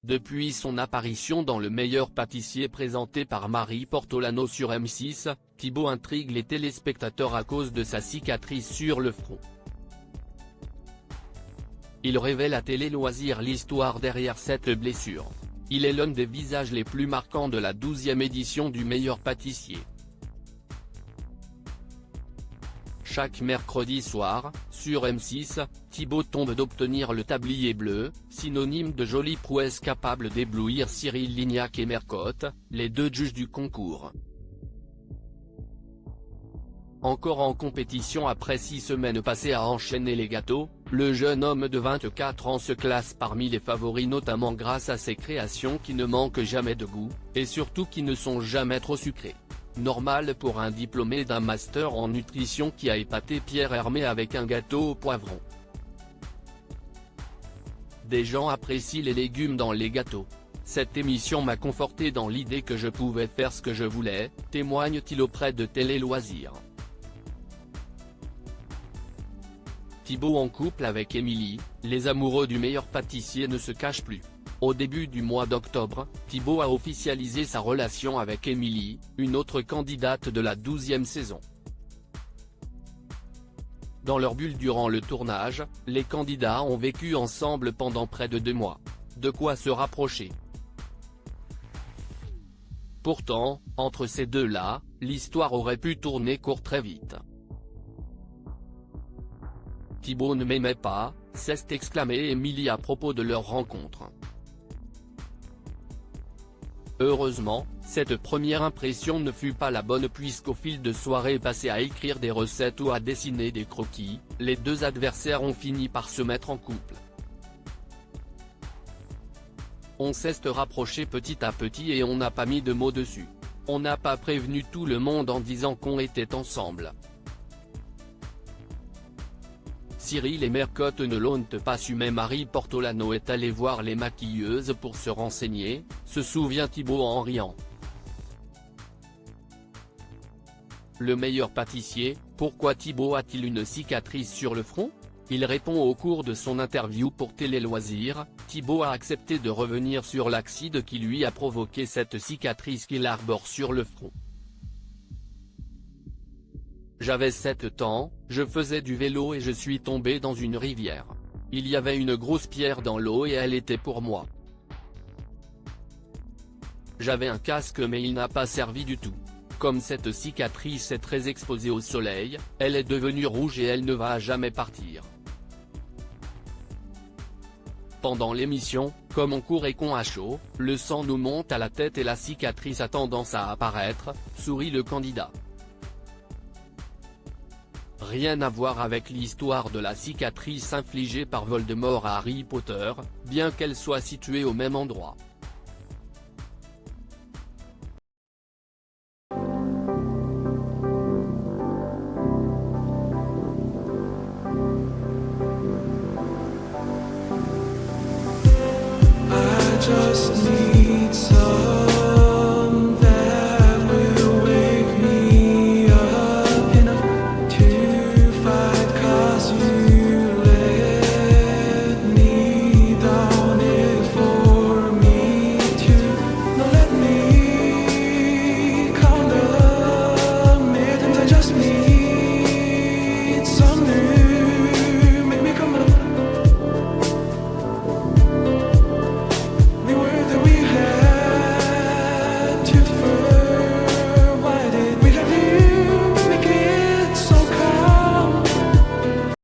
Depuis son apparition dans Le Meilleur Pâtissier présenté par Marie Portolano sur M6, Thibaut intrigue les téléspectateurs à cause de sa cicatrice sur le front. Il révèle à Télé Loisirs l'histoire derrière cette blessure. Il est l'un des visages les plus marquants de la 12e édition du Meilleur Pâtissier. Chaque mercredi soir, sur M6, Thibaut tombe d'obtenir le tablier bleu, synonyme de jolie prouesse capable d'éblouir Cyril Lignac et Mercotte, les deux juges du concours. Encore en compétition après 6 semaines passées à enchaîner les gâteaux, le jeune homme de 24 ans se classe parmi les favoris notamment grâce à ses créations qui ne manquent jamais de goût, et surtout qui ne sont jamais trop sucrées. Normal pour un diplômé d'un master en nutrition qui a épaté Pierre Hermé avec un gâteau au poivron. Des gens apprécient les légumes dans les gâteaux. Cette émission m'a conforté dans l'idée que je pouvais faire ce que je voulais, témoigne-t-il auprès de Télé Loisirs. Thibaut en couple avec Émilie, les amoureux du Meilleur Pâtissier ne se cachent plus. Au début du mois d'octobre, Thibaut a officialisé sa relation avec Émilie, une autre candidate de la 12e saison. Dans leur bulle durant le tournage, les candidats ont vécu ensemble pendant près de 2 mois. De quoi se rapprocher. Pourtant, entre ces deux-là, l'histoire aurait pu tourner court très vite. Thibaut ne m'aimait pas, s'est exclamé Émilie à propos de leur rencontre. Heureusement, cette première impression ne fut pas la bonne puisqu'au fil de soirées passées à écrire des recettes ou à dessiner des croquis, les deux adversaires ont fini par se mettre en couple. On s'est rapproché petit à petit et on n'a pas mis de mots dessus. On n'a pas prévenu tout le monde en disant qu'on était ensemble. Cyril et Mercotte ne l'ont pas su mais Marie Portolano est allée voir les maquilleuses pour se renseigner, se souvient Thibaut en riant. Le Meilleur Pâtissier, pourquoi Thibaut a-t-il une cicatrice sur le front? Il répond au cours de son interview pour Télé Loisirs, Thibaut a accepté de revenir sur l'accident qui lui a provoqué cette cicatrice qu'il arbore sur le front. J'avais 7 ans, je faisais du vélo et je suis tombé dans une rivière. Il y avait une grosse pierre dans l'eau et elle était pour moi. J'avais un casque mais il n'a pas servi du tout. Comme cette cicatrice est très exposée au soleil, elle est devenue rouge et elle ne va jamais partir. Pendant l'émission, comme on court et qu'on a chaud, le sang nous monte à la tête et la cicatrice a tendance à apparaître, sourit le candidat. Rien à voir avec l'histoire de la cicatrice infligée par Voldemort à Harry Potter, bien qu'elle soit située au même endroit.